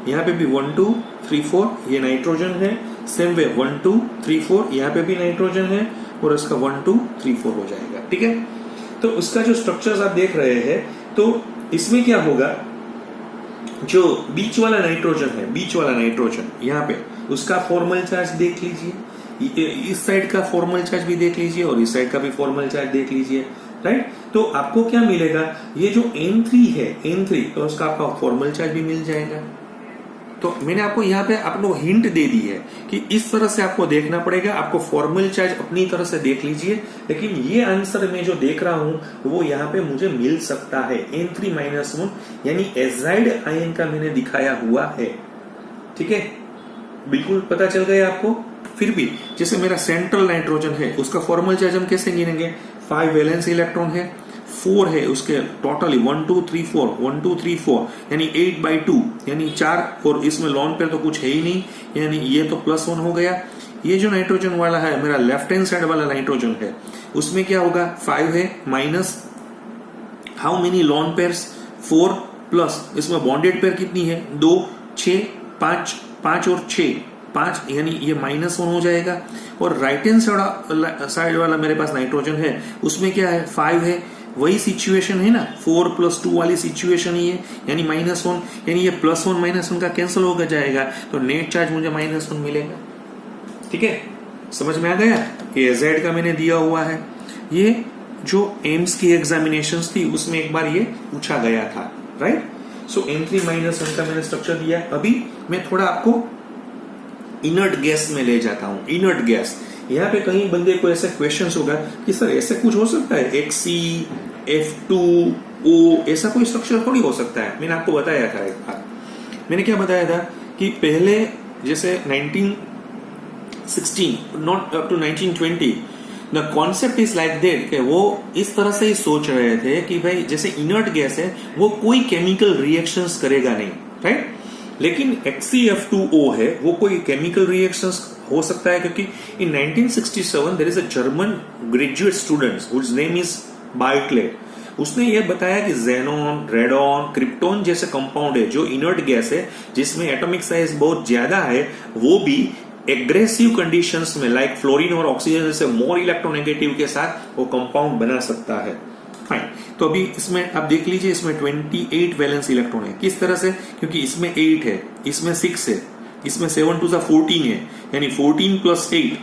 यहाँ पे भी 1 2 3 4, ये नाइट्रोजन है। सेम वे 1 2 3 4, यहाँ पे भी नाइट्रोजन है, और इसका 1 2 3 4 हो जाएगा। ठीक है, तो उसका जो स्ट्रक्चर्स आप देख रहे हैं, तो इसमें क्या होगा, जो बीच वाला नाइट्रोजन है, बीच वाला नाइट्रोजन यहाँ पे, उसका फॉर्मल चार्ज देख लीजिए, इस साइड का फॉर्मल चार्ज भी देख लीजिए और इस साइड का भी फॉर्मल चार्ज देख लीजिए, राइट। तो आपको क्या मिलेगा, ये जो N3 है, N3, तो उसका आपका फॉर्मल चार्ज भी मिल जाएगा। तो मैंने आपको यहाँ पे आपको हिंट दे दी है कि इस तरह से आपको देखना पड़ेगा। आपको फॉर्मल चार्ज अपनी तरह से देख लीजिए, लेकिन ये आंसर मैं जो देख रहा हूं वो यहाँ पे मुझे मिल सकता है, N3-1 यानी एजाइड आयन का मैंने दिखाया हुआ है। ठीक है, बिल्कुल पता चल गया आपको। फिर भी जैसे मेरा सेंट्रल नाइट्रोजन है, उसका फॉर्मल चार्ज हम कैसे गिनेंगे, 5 वैलेंस इलेक्ट्रॉन है, 4 है उसके टोटली, 1 2 3 4, 1 2 3 4 यानी 8/2 यानी 4, और इसमें लॉन पेयर तो कुछ है ही नहीं, यानी ये तो +1 हो गया। ये जो नाइट्रोजन वाला है मेरा लेफ्ट हैंड साइड वाला नाइट्रोजन है, उसमें क्या होगा, 5 है, minus how many lawn pairs, 4 plus इसमें बॉन्डेड पेयर कितनी है, 2 6 5 5 और 6 5, यानी ये -1 हो जाएगा। और राइट हैंड साइड वाला मेरे पास नाइट्रोजन है, उसमें क्या है, 5 है, वही सिचुएशन है ना, 4 + 2 वाली सिचुएशन ही है, यानी -1, यानी ये +1 -1 का कैंसिल हो जाएगा, तो नेट चार्ज मुझे -1 मिलेगा। ठीक है, समझ में आ गया। ये एजेड का मैंने दिया हुआ है, ये जो एम्स की एग्जामिनेशंस थी उसमें एक बार ये पूछा गया था, राइट। सो N3-1 का मैंने स्ट्रक्चर दिया। अभी मैं थोड़ा आपको इनर्ट गैस में ले जाता हूं। इनर्ट गैस, यहाँ पे कहीं बंदे को ऐसे क्वेश्चंस होगा कि सर ऐसे कुछ हो सकता है, H2O ऐसा कोई स्ट्रक्चर थोड़ी हो सकता है। मैंने आपको बताया था एक बार, मैंने क्या बताया था कि पहले जैसे 1916 not up to 1920 the concept is like that कि वो इस तरह से ही सोच रहे थे कि भाई जैसे इनर्ट गैस है वो कोई केमिकल रिएक्शंस करेगा नहीं, राइट। लेकिन HCF2O है, वो कोई केमिकल रिएक्शंस हो सकता है, क्योंकि in 1967 there is a German graduate student whose name is Bartlett. उसने ये बताया कि जेनॉन, रेडॉन, क्रिप्टोन जैसे कंपाउंड है जो इनर्ट गैस है, जिसमें एटॉमिक साइज बहुत ज्यादा है, वो भी एग्रेसिव कंडीशंस में लाइक फ्लोरीन और ऑक्सीजन जैसे मोर इलेक्ट्रोनेगेटिव के साथ वो कंपाउंड बना सकता है। फाइन, तो अभी इसमें आप देख लीजिए, इसमें 28 वैलेंस इलेक्ट्रॉन है। किस तरह से, क्योंकि इसमें 8 है, इसमें 6 है, इसमें 7 2 14 है, यानी 14 + 8,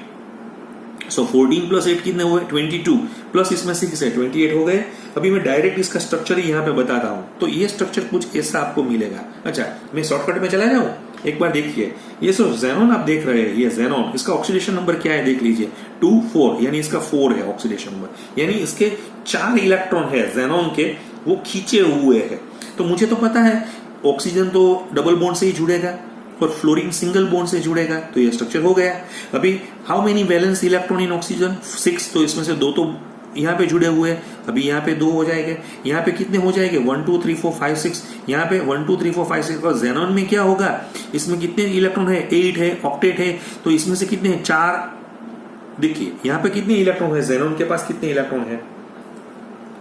सो 14 + 8 कितने हुए, 22, प्लस इसमें 6 है, 28 हो गए। अभी मैं डायरेक्ट इसका स्ट्रक्चर ही यहाँ पे बताता हूँ। तो ये स्ट्रक्चर कुछ ऐसा आपको मिलेगा। अच्छा, मैं शॉर्टकट में चला जाऊँ, एक बार देखिए, ये जो जेनॉन आप देख रहे हैं, ये जेनॉन, इसका ऑक्सीडेशन नंबर क्या है देख लीजिए, 2 4, यानी इसका 4 है ऑक्सीडेशन नंबर, यानी इसके 4 इलेक्ट्रॉन है जेनॉन के, वो खींचे हुए हैं। तो मुझे तो पता है ऑक्सीजन तो डबल बॉन्ड से ही जुड़ेगा और फ्लोरीन सिंगल बॉन्ड से जुड़ेगा, तो ये स्ट्रक्चर हो गया। अभी how many valence electron in oxygen, 6, तो इसमें से 2 तो यहाँ पे जुड़े हुए हैं, अभी यहाँ पे 2 हो जाएंगे, यहाँ पे कितने हो जाएंगे 1 2 3 4 5 6, यहाँ पे 1 2 3 4 5 6। और जेनॉन में क्या होगा, इसमें कितने इलेक्ट्रॉन है, 8 है, ऑक्टेट है, तो इसमें से कितने हैं 4। देखिए यहाँ पे कितने इलेक्ट्रॉन है, जेनॉन के पास कितने इलेक्ट्रॉन है,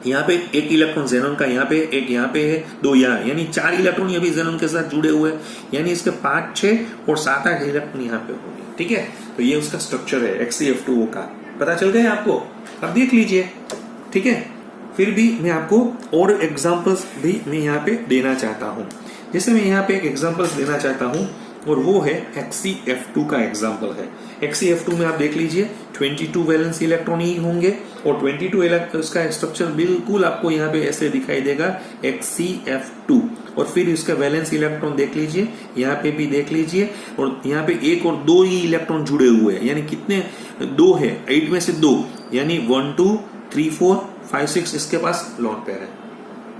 यहाँ पे 1 इलेक्ट्रॉन जेनॉन का, यहाँ पे 1, यहाँ पे है 2, यहाँ, यानी 4 इलेक्ट्रॉन ये भी जेनॉन के साथ जुड़े हुए हैं, यानी इसके 5 6 और 7 8 इलेक्ट्रॉन यहाँ पे होंगे। ठीक है, तो ये उसका स्ट्रक्चर है XeF2O का, पता चल गया आपको, अब देख लीजिए। ठीक है, फिर भी मैं आपको और एग्जांपल्स भी मैं यहाँ पे देना चाहता हूँ। जैसे मैं यहाँ पे एक एग्जांपल्स देना चाहता हूँ और वो है XeF2 का एग्जांपल है। XeF2 में आप देख लीजिए 22 वैलेंस इलेक्ट्रॉन ही होंगे और 22 इसका स्ट्रक्चर बिल्कुल आपको यहाँ पे ऐसे दिखाई देगा XeF2। और फिर इसका वैलेंस इलेक्ट्रॉन देख लीजिए, यहाँ पे भी देख लीजिए, और यहाँ पे 1 और 2 ही इलेक्ट्रॉन जुड़े हुए हैं, यानी कितने 2 है, 8 में से 2, यानी 1 2 3 4 5 6 इसके पास लॉन पेयर है।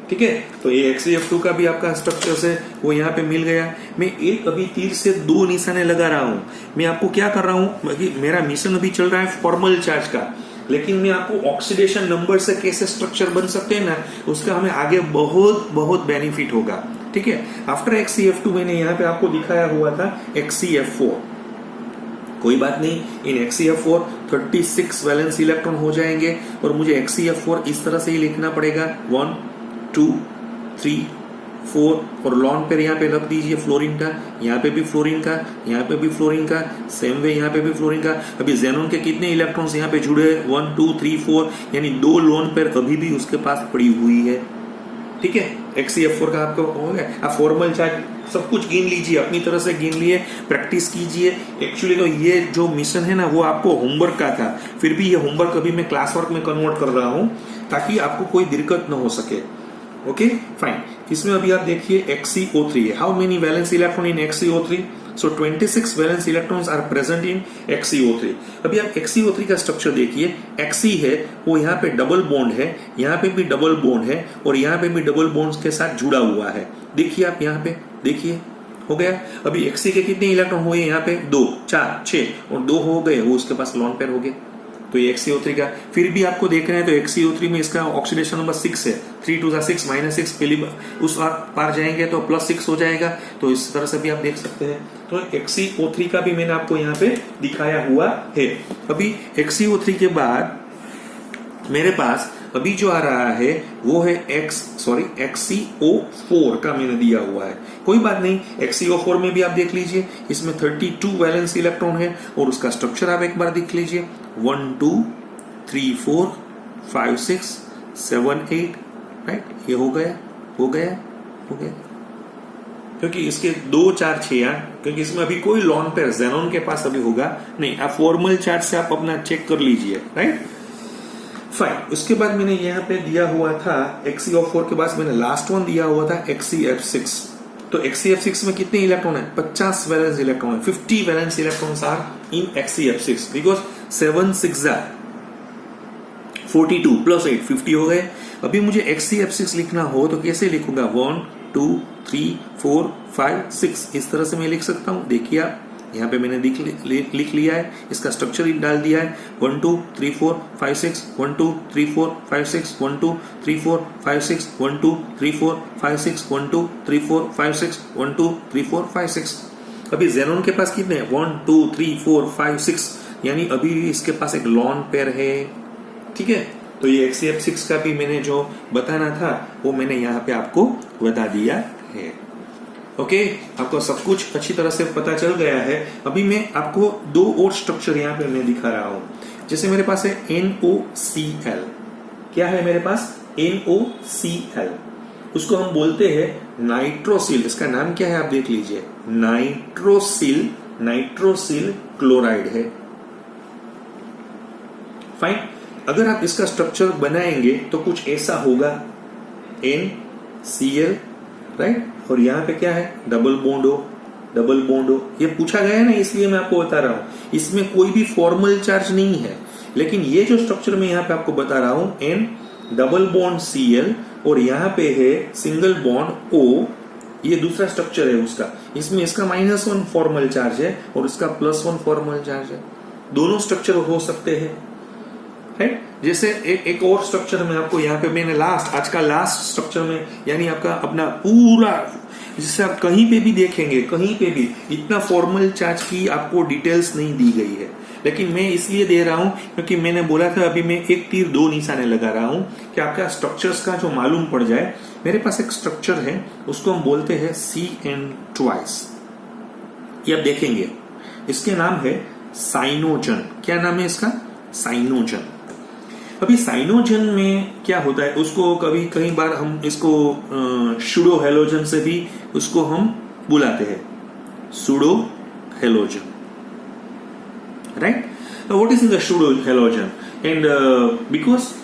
ठीक है, तो ये XeF2 का भी आपका स्ट्रक्चर से वो यहाँ पे मिल गया। मैं एक अभी तीर से 2 निशाने लगा रहा हूँ। मैं आपको क्या कर रहा हूँ, मेरा मिशन अभी चल रहा है फॉर्मल चार्ज का, लेकिन मैं आपको ऑक्सीडेशन नंबर से कैसे स्ट्रक्चर बन सकते हैं ना, उसका हमें आगे बहुत बहुत बेनिफिट होगा। ठीक है, आफ्टर XeF2 मैंने यहाँ पे आपको दिखाया हुआ था XeF4। कोई बात नहीं, इन XeF4 36 वैलेंस इलेक्ट्रॉन हो जाएंगे और मुझे XeF4 इस तरह से ही लिखना पड़ेगा, 1 2 3 4, और लॉन पेयर यहाँ पे रख दीजिए फ्लोरीन का, यहाँ पे भी फ्लोरीन का, यहाँ पे भी फ्लोरीन का, सेम वे यहाँ पे भी फ्लोरीन का। अभी जेनॉन के कितने इलेक्ट्रॉन्स यहाँ पे जुड़े, 1 2 3 4, यानी 2 लॉन पेयर अभी भी उसके पास पड़ी हुई है। ठीक है, XeF4 का आपको हो गया। आप फॉर्मल चार्ज सब कुछ गिन लीजिए, अपनी तरह से गिन लिए, प्रैक्टिस कीजिए। एक्चुअली तो ये जो मिशन है ना वो आपको होमवर्क का था, फिर भी ये होमवर्क अभी मैं क्लास वर्क में कन्वर्ट कर रहा हूँ ताकि आपको कोई दिक्कत न हो सके। ओके फाइन, इसमें अभी आप देखिए XeO3 है। How many valence electron in XeO3? So 26 valence electrons are present in XeO3। अभी आप XeO3 का स्ट्रक्चर देखिए, Xe है वो यहाँ पे डबल बॉन्ड है, यहाँ पे भी डबल बॉन्ड है और यहाँ पे भी डबल बॉन्ड के साथ जुड़ा हुआ है। देखिए आप यहाँ पे देखिए, हो गया। अभी Xe के कितने इलेक्ट्रॉन हुए यहाँ पे, 2 4 6 और 2 हो गए, वो उसके पास लॉन पेयर हो गए। तो ये XeO3 का फिर भी आपको देख रहे हैं, तो XeO3 में इसका ऑक्सीडेशन नंबर 6 है, 3 2 6 -6, पहली उस पार जाएंगे तो +6 हो जाएगा। तो इस तरह से भी आप देख सकते हैं। तो XeO3 का भी मैंने आपको यहाँ पे दिखाया हुआ है। अभी XeO3 के बाद मेरे पास अभी जो आ रहा है वो है XeO4 का मैंने दिया हुआ है। कोई बात नहीं, XeO4 में भी आप देख लीजिए, इसमें 32 वैलेंस इलेक्ट्रॉन है और उसका स्ट्रक्चर आप एक बार देख लीजिए, 1 2 3 4 5 6 7 8, राइट। ये हो गया हो गया हो गया, क्योंकि इसके 2 4 6 8, क्योंकि इसमें अभी कोई लॉन पेयर जेनॉन के पास अभी होगा नहीं। आप फॉर्मल चार्ट से आप अपना चेक कर लीजिए, राइट फाइन। उसके बाद मैंने यहाँ पे दिया हुआ था XeO4 के बाद मैंने लास्ट वन दिया हुआ था XeF6। तो XeF6 में कितने इलेक्ट्रॉन है, 50 वैलेंस इलेक्ट्रॉन है, 50 valence electrons are in XeF6 because 7 6 42 + 8 50 हो गए। अभी मुझे XeF6 लिखना हो तो कैसे लिखूंगा, 1 2 3 4 5 6, इस तरह से मैं लिख सकता हूं। देखिए आप यहाँ पे मैंने लिख लिया है, इसका स्ट्रक्चर ही डाल दिया है, 1 2 3 4 5 6 1 2 3 4 5 6 1 2 3 4 5 6 1 2 3 4 5 6 1 2 3 4 5 6 1 2 3 4 5 6। अभी जेनॉन के पास कितने हैं, 1 2 3 4 5 6, यानी अभी इसके पास एक लॉन पेयर है। ठीक है, तो ये XeF6 का भी मैंने जो बताना था वो मैंने यहाँ पे आपको बता दिया है। ओके, आपको सब कुछ अच्छी तरह से पता चल गया है। अभी मैं आपको 2 और स्ट्रक्चर यहाँ पे मैं दिखा रहा हूं। जैसे मेरे पास है NOCl, क्या है मेरे पास, NOCl, उसको हम बोलते हैं नाइट्रोसिल। इसका नाम क्या है आप देख लीजिए, नाइट्रोसिल क्लोराइड है। फाइन, अगर आप इसका स्ट्रक्चर बनाएंगे तो कुछ ऐसा होगा, NCl, राइट, और यहाँ पे क्या है, डबल बॉन्ड हो, ये पूछा गया है ना, इसलिए मैं आपको बता रहा हूं। इसमें कोई भी फॉर्मल चार्ज नहीं है, लेकिन ये जो स्ट्रक्चर मैं यहाँ पे आपको बता रहा हूं, N डबल बॉन्ड Cl और यहाँ पे है सिंगल बॉन्ड O, ये दूसरा स्ट्रक्चर है उसका। इसमें इसका -1 फॉर्मल चार्ज है और इसका +1 फॉर्मल चार्ज है। दोनों स्ट्रक्चर हो सकते हैं, राइट। जैसे एक और स्ट्रक्चर में आपको यहाँ पे मैंने आज का लास्ट स्ट्रक्चर में, यानी आपका अपना पूरा, जिससे आप कहीं पे भी देखेंगे, कहीं पे भी इतना फॉर्मल चार्ज की आपको डिटेल्स नहीं दी गई है, लेकिन मैं इसलिए दे रहा हूं क्योंकि मैंने बोला था अभी मैं 1 तीर 2 निशाने लगा रहा हूं कि आपका स्ट्रक्चर्स का जो मालूम पड़ जाए। मेरे पास एक स्ट्रक्चर है, उसको हम बोलते हैं CN2। ये आप देखेंगे, इसके नाम है साइनोजन। क्या नाम है इसका? साइनोजन। अभी साइनोजन में क्या होता है, उसको कई बार हम इसको सूडो हेलोजन से भी उसको हम बुलाते हैं, pseudo halogen, right? Now what is in the pseudo halogen? And because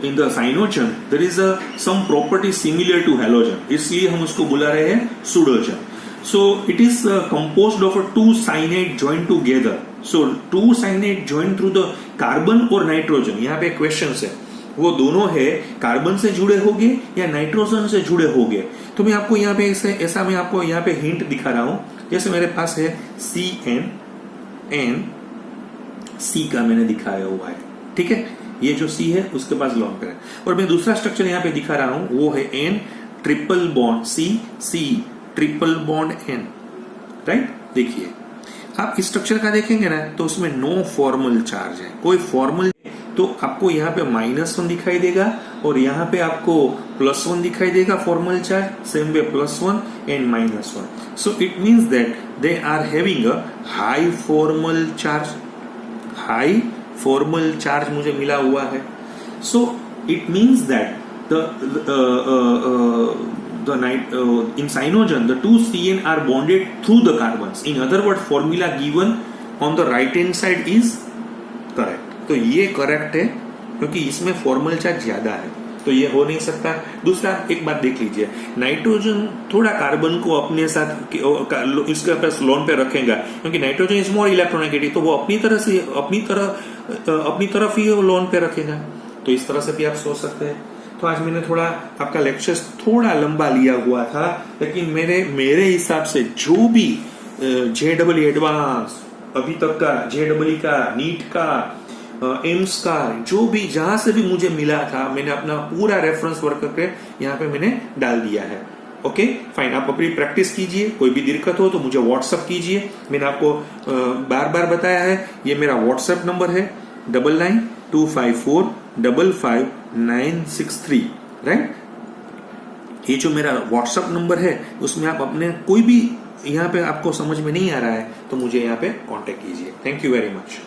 in the cyanogen there is some property similar to halogen, इसलिए हम उसको बुला रहे हैं pseudogen. So it is composed of 2 cyanide joined together. So 2 cyanide joined through the carbon or nitrogen. यहाँ पे question है, वो दोनों है कार्बन से जुड़े होंगे या नाइट्रोजन से जुड़े होंगे। तो मैं आपको यहाँ पे ऐसा मैं आपको यहाँ पे हिंट दिखा रहा हूं। जैसे मेरे पास है CN, C का मैंने दिखाया हुआ है, ठीक है। ये जो C है उसके पास लॉन्ग पेयर है, और मैं दूसरा स्ट्रक्चर यहाँ पे दिखा रहा हूं, वो है N triple bond C triple bond N, right. देखिए आप इस स्ट्रक्चर का देखेंगे ना, तो उसमें नो फॉर्मल चार्ज है, कोई फॉर्मल, तो आपको यहाँ पे -1 दिखाई देगा और यहाँ पे आपको +1 दिखाई देगा formal charge, same way +1 and -1। So it means that they are having a high formal charge, high formal charge मुझे मिला हुआ है। सो इट मीन्स दैट in cyanogen the 2 CN are bonded through the carbons. In other words, formula given on the right hand side is correct. तो ये correct है क्योंकि इसमें फॉर्मल चार्ज ज्यादा है, तो ये हो नहीं सकता। दूसरा एक बात देख लीजिए, नाइट्रोजन थोड़ा कार्बन को अपने साथ इसके पास लोन पे रखेगा, क्योंकि नाइट्रोजन इज मोर इलेक्ट्रोनेगेटिव, तो वो अपनी तरफ ही लोन पे रखेगा। तो इस तरह से भी आप सोच सकते हैं। तो आज मैंने थोड़ा आपका लेक्चर थोड़ा लंबा लिया हुआ था, लेकिन मेरे हिसाब से जो भी JEE एडवांस अभी तक का, JEE का, नीट का, एम्स का, जो भी जहां से भी मुझे मिला था, मैंने अपना पूरा रेफरेंस वर्क करके यहाँ पे मैंने डाल दिया है। ओके फाइन, आप अपनी प्रैक्टिस कीजिए, कोई भी दिक्कत हो तो मुझे व्हाट्सएप कीजिए। मैंने आपको बार बार बताया है, ये मेरा व्हाट्सएप नंबर है 9925455963, राइट। ये जो मेरा व्हाट्सएप नंबर है, उसमें आप अपने कोई भी यहाँ पे आपको समझ में नहीं आ रहा है तो मुझे यहाँ पे कांटेक्ट कीजिए। Thank you very much.